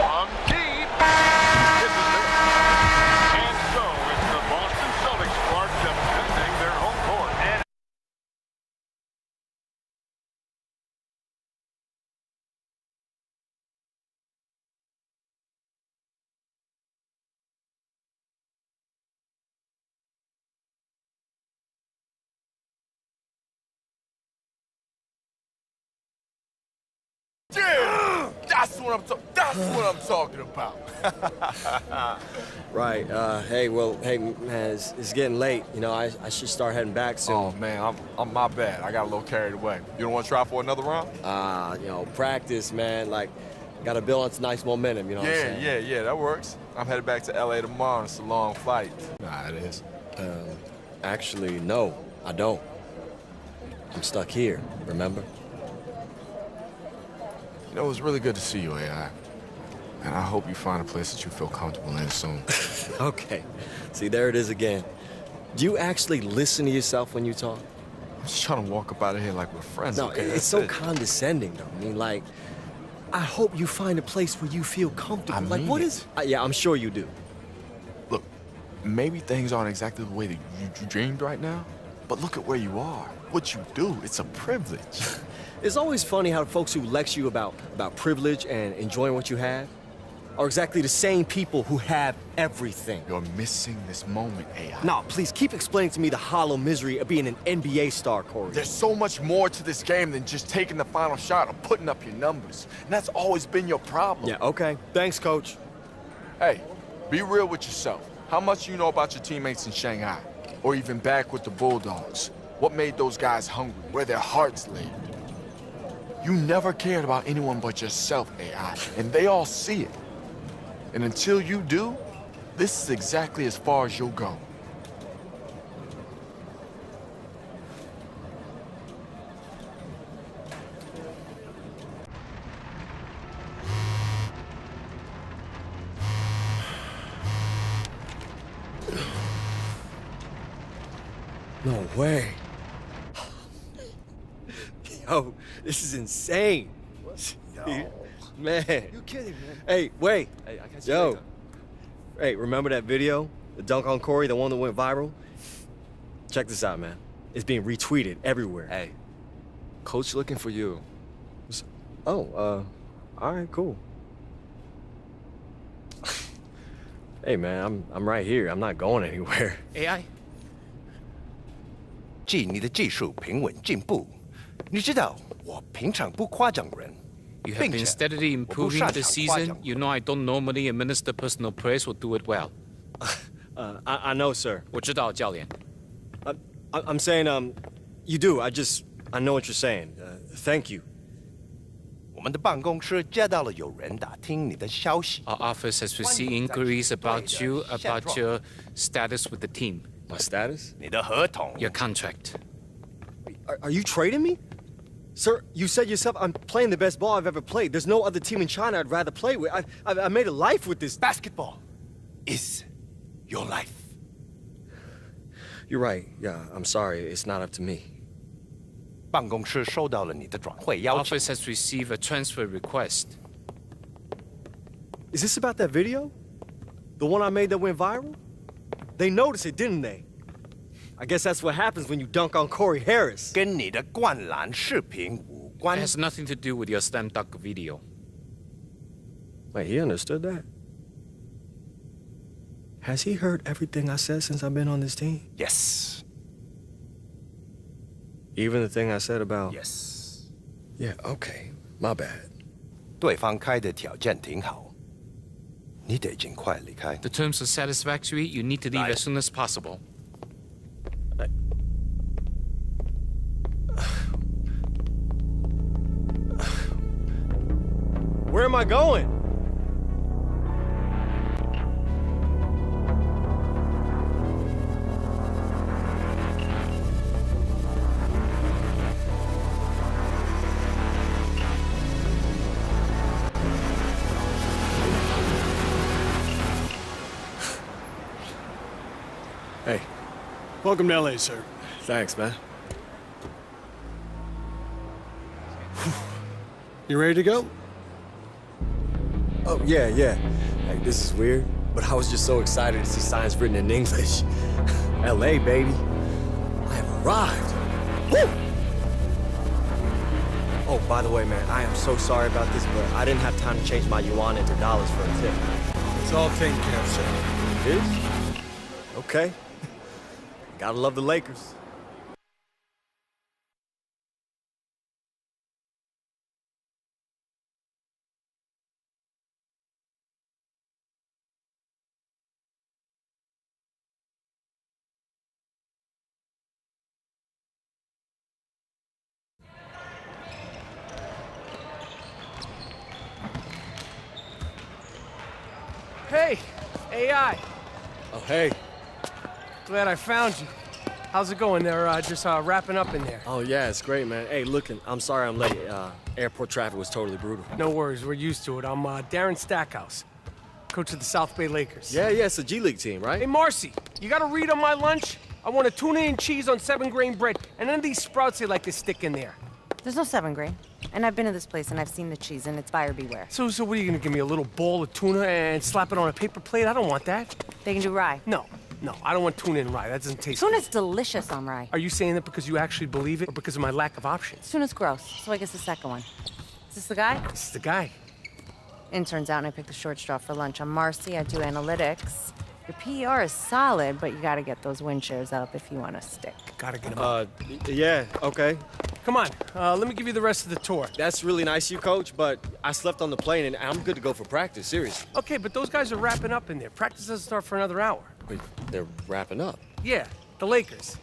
On deep. This is it. And so it's the Boston Celtics squad defending their home court. And Yeah, that's what I'm talking about. Right. Hey, man, it's getting late. You know, I should start heading back soon. Oh man, I'm my bad. I got a little carried away. You don't want to try for another round? You know, practice, man. Like, got to build on tonight's momentum. You know what I'm saying? Yeah, that works. I'm headed back to LA tomorrow. And it's a long flight. Nah, it is. Actually, no, I don't. I'm stuck here. Remember? You know, it was really good to see you, AI. And I hope you find a place that you feel comfortable in soon. Okay. See, there it is again. Do you actually listen to yourself when you talk? I'm just trying to walk up out of here like we're friends. No, okay? it's so condescending, though. I mean, like, I hope you find a place where you feel comfortable. I Like, mean what it. is? Yeah, I'm sure you do. Look, maybe things aren't exactly the way that you dreamed right now, but look at where you are. What you do, it's a privilege. It's always funny how folks who lecture you about privilege and enjoying what you have, are exactly the same people who have everything. You're missing this moment, AI. No, please keep explaining to me the hollow misery of being an NBA star, Corey. There's so much more to this game than just taking the final shot or putting up your numbers. And that's always been your problem. Yeah, okay. Thanks, coach. Hey, be real with yourself. How much you know about your teammates in Shanghai? Or even back with the Bulldogs? What made those guys hungry? Where their hearts lay? You never cared about anyone but yourself, AI, and they all see it. And until you do, this is exactly as far as you'll go. No way. Yo, this is insane. Man. You kidding, man? Hey, wait. Hey, I catch you Yo. later. Hey, remember that video? The dunk on Corey, the one that went viral? Check this out, man. It's being retweeted everywhere. Hey, coach looking for you. Oh, all right, cool. Hey, man, I'm right here. I'm not going anywhere. AI? 记你的技术平稳进步。你知道我平常不夸奖人， You have been steadily improving this season. You know I don't normally administer personal praise or do it well. I know, sir. 我知道，教练。 I'm saying, you do. I know what you're saying. Thank you. 我们的办公室接到了有人打听你的消息。 Our office has received inquiries about you, about your status with the team. My status? 你的合同。 Your contract. Are you trading me? Sir, you said yourself I'm playing the best ball I've ever played. There's no other team in China I'd rather play with. I made a life with this. Basketball is your life. You're right. Yeah, I'm sorry. It's not up to me. 办公室收到了你的转会邀请。 Office has received a transfer request. Is this about that video? The one I made that went viral? They noticed it, didn't they? I guess that's what happens when you dunk on Corey Harris. 跟你的灌篮视频无关。 It has nothing to do with your slam dunk video. Wait, he understood that? Has he heard everything I said since I've been on this team? Yes. Even the thing I said about... Yes. Yeah, okay. My bad. 对方开的条件挺好，你得尽快离开。 The terms are satisfactory. You need to leave as soon as possible. Where am I going? Hey, Welcome to LA, sir. thanks, man. You ready to go? Oh, yeah. Hey, this is weird, but I was just so excited to see signs written in English. LA, baby. I have arrived. Woo! Oh, by the way, man, I am so sorry about this, but I didn't have time to change my yuan into dollars for a tip. It's all taken care of, sir. It is? Okay. Gotta love the Lakers. Hey, AI. Oh, hey. Glad I found you. How's it going there? Just wrapping up in there. Oh, yeah, it's great, man. Hey, look, I'm sorry I'm late. Airport traffic was totally brutal. No worries, we're used to it. I'm Darren Stackhouse, coach of the South Bay Lakers. Yeah, it's a G League team, right? Hey, Marcy, you got to read on my lunch? I want a tuna and cheese on 7-grain bread, and then these sprouts they like to stick in there. There's no 7-grain. And I've been to this place and I've seen the cheese and it's buyer beware. So what are you gonna give me, a little bowl of tuna and slap it on a paper plate? I don't want that. They can do rye. No, I don't want tuna and rye. That doesn't taste Tuna's good. delicious on rye. Are you saying that because you actually believe it or because of my lack of options? Tuna's gross, so I guess the second one. Is this the guy? This is the guy. Intern's out and I picked the short straw for lunch. I'm Marcy, I do analytics. Your PR is solid, but you gotta get those wind shares up if you want to stick. Gotta get them up. Yeah, okay. Come on, let me give you the rest of the tour. That's really nice of you, Coach, but I slept on the plane and I'm good to go for practice, seriously. Okay, but those guys are wrapping up in there. Practice doesn't start for another hour. Wait, they're wrapping up? Yeah, the Lakers.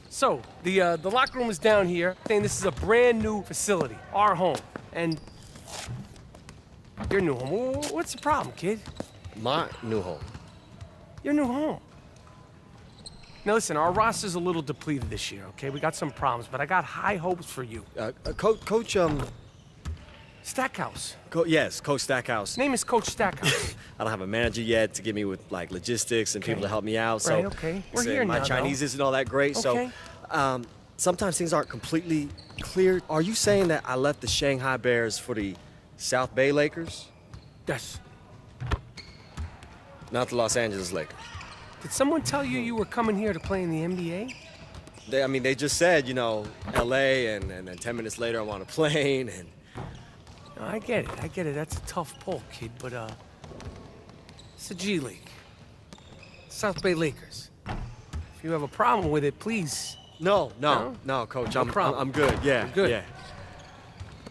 So, the locker room is down here, saying this is a brand new facility, our home. And your new home. What's the problem, kid? My new home. Your new home. Now listen, our roster's a little depleted this year, okay? We got some problems, but I got high hopes for you. Coach, Stackhouse. Yes, Coach Stackhouse. Name is Coach Stackhouse. I don't have a manager yet to give me with, like, logistics and people to help me out, so... Right, okay. We're here my now, Chinese isn't all that great, okay. so... sometimes things aren't completely clear. Are you saying that I left the Shanghai Bears for the South Bay Lakers? Yes. Not the Los Angeles Lakers. Did someone tell you you were coming here to play in the NBA? They just said, you know, L.A., and then 10 minutes later I'm on a plane, and... No, I get it. That's a tough pull, kid, but, it's a G League. South Bay Lakers. If you have a problem with it, please... No, Coach. No problem. I'm good. Yeah, You're good. Yeah.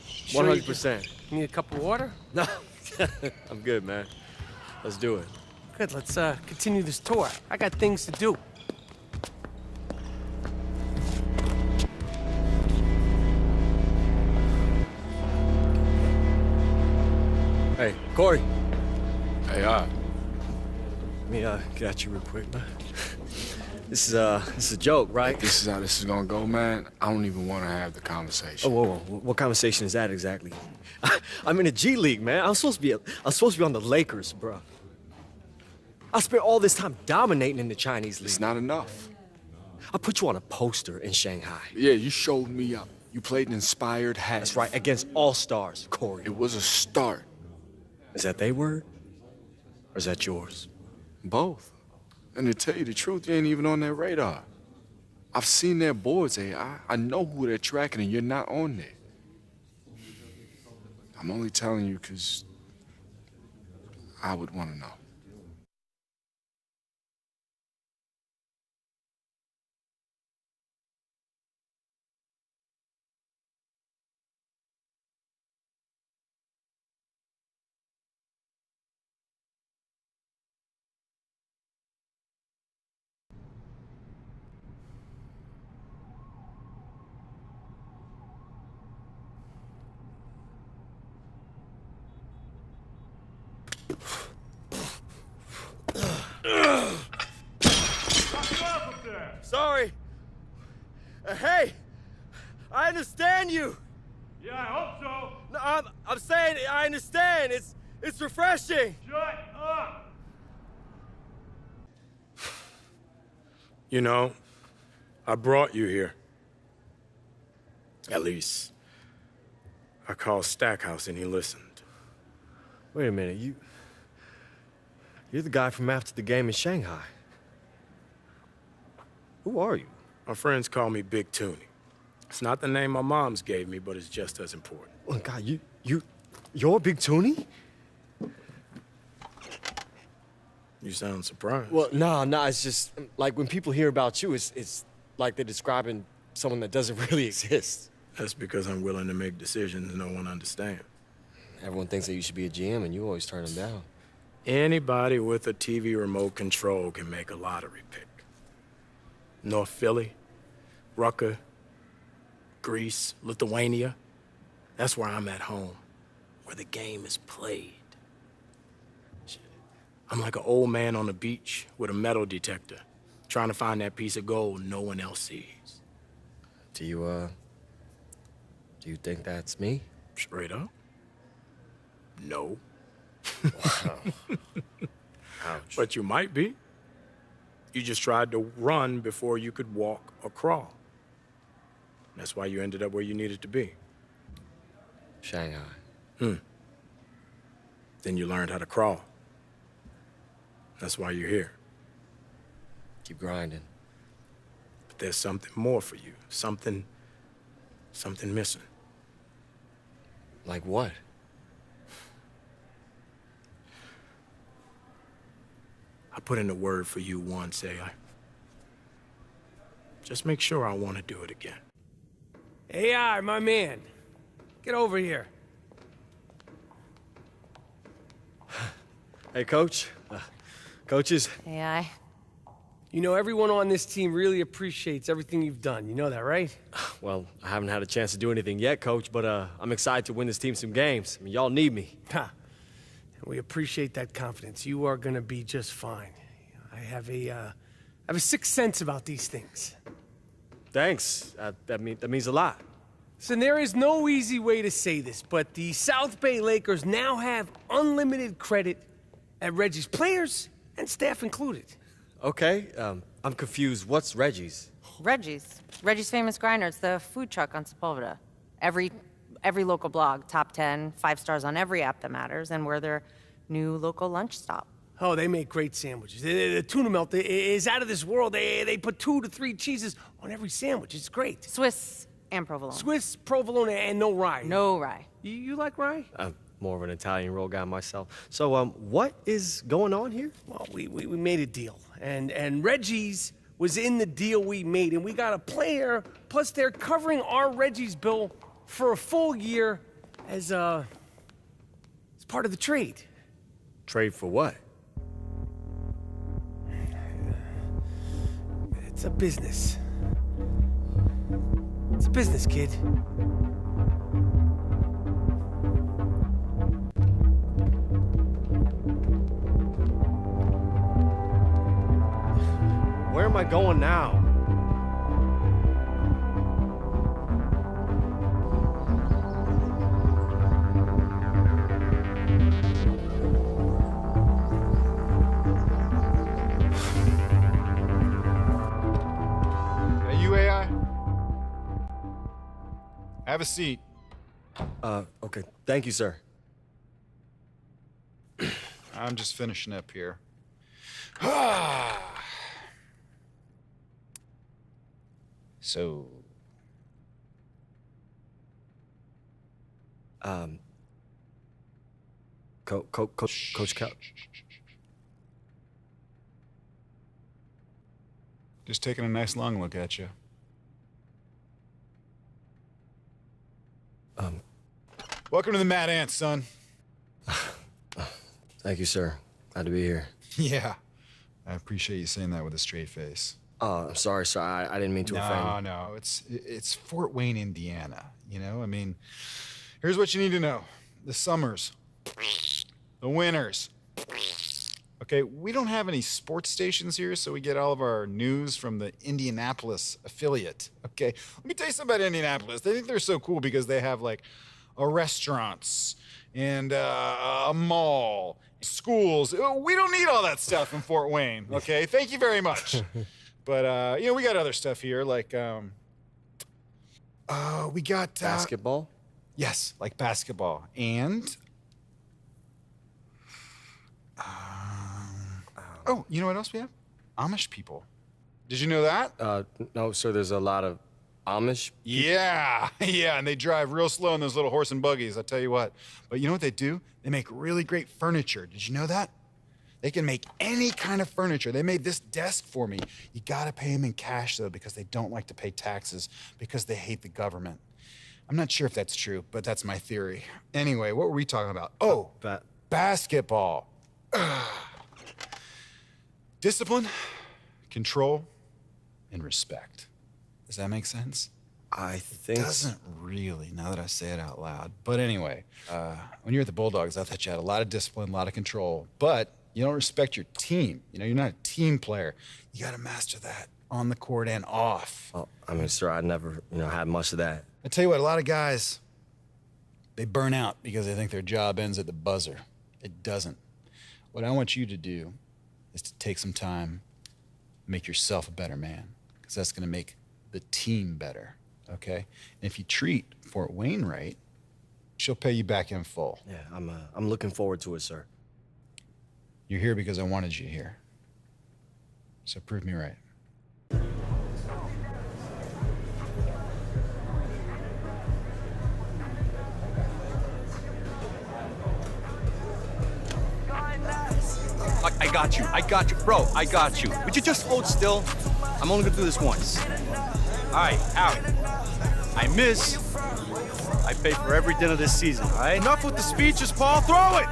Sure 100%. You need a cup of water? No, I'm good, man. Let's do it. Good, let's continue this tour. I got things to do. Hey, Corey. Hey, Let me get at you real quick, man. This is a joke, right? This is how this is gonna go, man. I don't even want to have the conversation. Oh, whoa. What conversation is that exactly? I'm in a G League, man. I'm supposed to be on the Lakers, bro. I spent all this time dominating in the Chinese league. It's not enough. I put you on a poster in Shanghai. Yeah, you showed me up. You played an inspired half. That's right, against all-stars, Corey. It was a start. Is that their word? Or is that yours? Both. And to tell you the truth, you ain't even on their radar. I've seen their boards, AI. I know who they're tracking, and you're not on there. I'm only telling you because I would want to know. Sorry. Hey, I understand you. Yeah, I hope so. No, I'm saying I understand. It's refreshing. Shut up. You know, I brought you here. At least, I called Stackhouse and he listened. Wait a minute, you're the guy from after the game in Shanghai. Who are you? My friends call me Big Toonie. It's not the name my mom's gave me, but it's just as important. Oh, God, you're Big Toonie? You sound surprised. Well, no, it's just, like, when people hear about you, it's like they're describing someone that doesn't really exist. That's because I'm willing to make decisions no one understands. Everyone thinks that you should be a GM, and you always turn them down. Anybody with a TV remote control can make a lottery pick. North Philly, Rucker, Greece, Lithuania. That's where I'm at home, where the game is played. Shit. I'm like an old man on the beach with a metal detector, trying to find that piece of gold no one else sees. Do you think that's me? Straight up? No. Wow. Ouch. But you might be. You just tried to run before you could walk or crawl. That's why you ended up where you needed to be. Shanghai. Then you learned how to crawl. That's why you're here. Keep grinding. But there's something more for you. Something missing. Like what? I put in a word for you once, AI. Just make sure I want to do it again. AI, my man. Get over here. Hey, Coach. Coaches. AI. You know, everyone on this team really appreciates everything you've done. You know that, right? Well, I haven't had a chance to do anything yet, Coach, but I'm excited to win this team some games. I mean, y'all need me. Ha. And we appreciate that confidence. You are gonna be just fine. I have a sixth sense about these things. Thanks. That means a lot. So there is no easy way to say this, but the South Bay Lakers now have unlimited credit at Reggie's, players and staff included. Okay, I'm confused. What's Reggie's? Reggie's Famous Grinder. It's the food truck on Sepulveda. Every local blog, top 10, 5 stars on every app that matters, and we're their new local lunch stop. Oh, they make great sandwiches. The tuna melt is out of this world. They put 2 to 3 cheeses on every sandwich. It's great. Swiss and provolone. Swiss, provolone, and no rye. No rye. You like rye? I'm more of an Italian roll guy myself. So, what is going on here? Well, we made a deal, and Reggie's was in the deal we made, and we got a player, plus they're covering our Reggie's bill for a full year as part of the trade. Trade for what? It's a business. It's a business, kid. Where am I going now? Hey, you AI? Have a seat. Okay. Thank you, sir. I'm just finishing up here. So... Coach Cal... Just taking a nice long look at you. Welcome to the Mad Ants, son. Thank you, sir. Glad to be here. Yeah. I appreciate you saying that with a straight face. I'm sorry, sir. I didn't mean to offend. No. It's Fort Wayne, Indiana. You know, I mean, here's what you need to know. The summers. The winters. Okay, we don't have any sports stations here, so we get all of our news from the Indianapolis affiliate. Okay, let me tell you something about Indianapolis. They think they're so cool because they have, like, restaurants and a mall, schools. We don't need all that stuff in Fort Wayne, okay? Thank you very much. But, you know, we got other stuff here, like, we got... Basketball? Yes, like basketball. And... oh, you know what else we have? Amish people. Did you know that? No, sir, there's a lot of Amish people? Yeah, and they drive real slow in those little horse and buggies, I tell you what. But you know what they do? They make really great furniture. Did you know that? They can make any kind of furniture. They made this desk for me. You gotta pay them in cash, though, because they don't like to pay taxes because they hate the government. I'm not sure if that's true, but that's my theory. Anyway, what were we talking about? Oh, basketball. Discipline, control, and respect. Does that make sense? I think... It doesn't really, now that I say it out loud. But anyway, when you're at the Bulldogs, I thought you had a lot of discipline, a lot of control, but you don't respect your team. You know, you're not a team player. You gotta master that on the court and off. Well, I mean, sir, I never, had much of that. I tell you what, a lot of guys, they burn out because they think their job ends at the buzzer. It doesn't. What I want you to do is to take some time, make yourself a better man, because that's gonna make the team better, okay? And if you treat Fort Wayne right, she'll pay you back in full. Yeah, I'm looking forward to it, sir. You're here because I wanted you here. So prove me right. got you. I got you. Bro, I got you. Would you just hold still? I'm only gonna do this once. All right, out. I miss. I pay for every dinner this season, all right? Enough with the speeches, Paul. Throw it!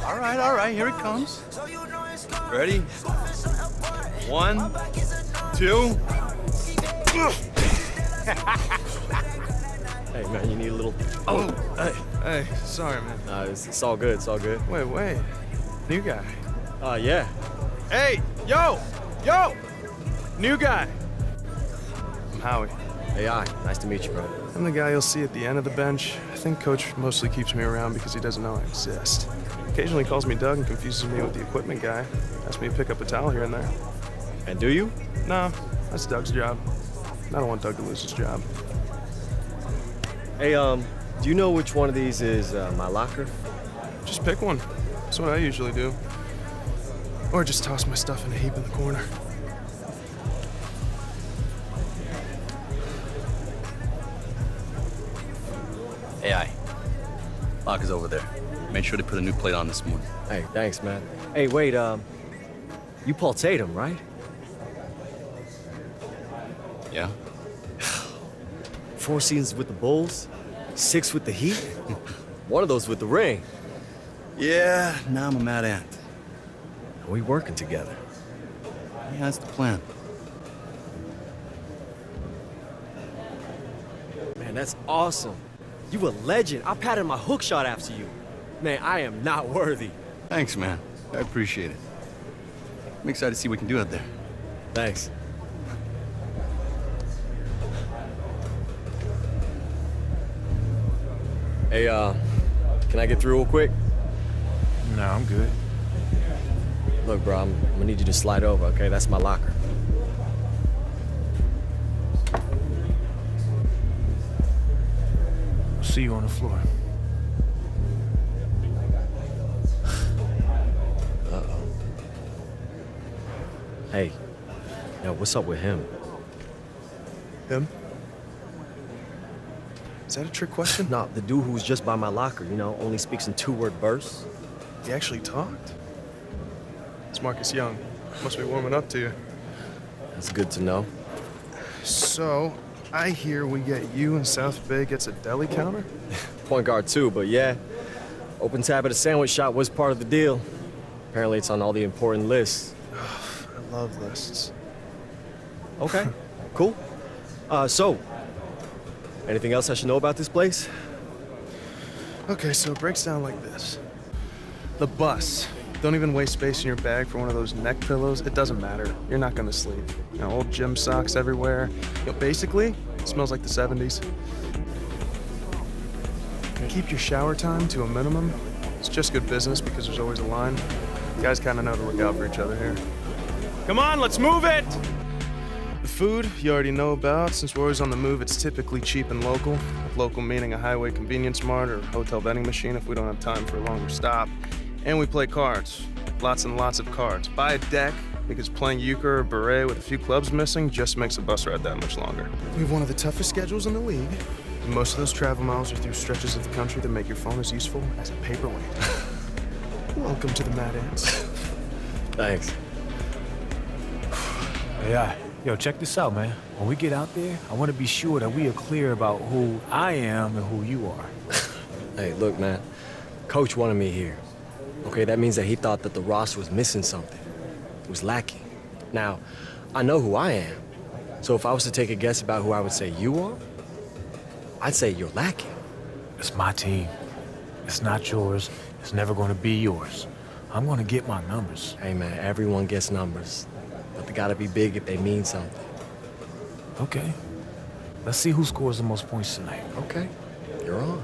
All right, here it comes. Ready? 1, 2. Hey, man, you need a little... Oh, hey, sorry, man. It's all good, it's all good. Wait. New guy. Yeah. Hey, yo! New guy. I'm Howie. Hey, nice to meet you, bro. I'm the guy you'll see at the end of the bench. I think Coach mostly keeps me around because he doesn't know I exist. Occasionally calls me Doug and confuses me with the equipment guy. Asks me to pick up a towel here and there. And do you? No, that's Doug's job. I don't want Doug to lose his job. Hey, do you know which one of these is my locker? Just pick one. That's what I usually do. Or just toss my stuff in a heap in the corner. AI. Locker's over there. Made sure to put a new plate on this morning. Hey, thanks, man. Hey, wait, you Paul Tatum, right? Yeah? 4 seasons with the Bulls, 6 with the Heat, one of those with the ring. Yeah, now I'm a mad ant. We working together. Yeah, that's the plan. Man, that's awesome. You a legend. I patted my hook shot after you. Man, I am not worthy. Thanks, man. I appreciate it. I'm excited to see what we can do out there. Thanks. Hey, can I get through real quick? No, I'm good. Look, bro, I'm gonna need you to slide over, okay? That's my locker. See you on the floor. Uh-oh. Hey, yo, what's up with him? Him? Is that a trick question? No, the dude who was just by my locker, only speaks in 2-word bursts. He actually talked? It's Marcus Young. Must be warming up to you. That's good to know. So, I hear we get you and South Bay gets a deli counter? Point guard too, but yeah. Open tab at a sandwich shop was part of the deal. Apparently it's on all the important lists. I love lists. Okay, cool. So, anything else I should know about this place? Okay, so it breaks down like this. The bus. Don't even waste space in your bag for one of those neck pillows. It doesn't matter. You're not gonna sleep. Old gym socks everywhere. Basically, it smells like the 70s. Keep your shower time to a minimum. It's just good business because there's always a line. You guys kind of know to look out for each other here. Come on, let's move it! The food you already know about. Since we're always on the move, it's typically cheap and local. Local meaning a highway convenience mart or hotel vending machine if we don't have time for a longer stop. And we play cards. Lots and lots of cards. Buy a deck because playing euchre or beret with a few clubs missing just makes a bus ride that much longer. We have one of the toughest schedules in the league. And most of those travel miles are through stretches of the country that make your phone as useful as a paperweight. Welcome to the Mad Ants. Thanks. Yeah. Yo, check this out, man. When we get out there, I want to be sure that we are clear about who I am and who you are. Hey, look, man. Coach wanted me here. Okay, that means that he thought that the roster was missing something. It was lacking. Now, I know who I am. So if I was to take a guess about who I would say you are, I'd say you're lacking. It's my team. It's not yours. It's never going to be yours. I'm going to get my numbers. Hey, man, everyone gets numbers. But they gotta be big if they mean something. Okay. Let's see who scores the most points tonight. Okay. You're on.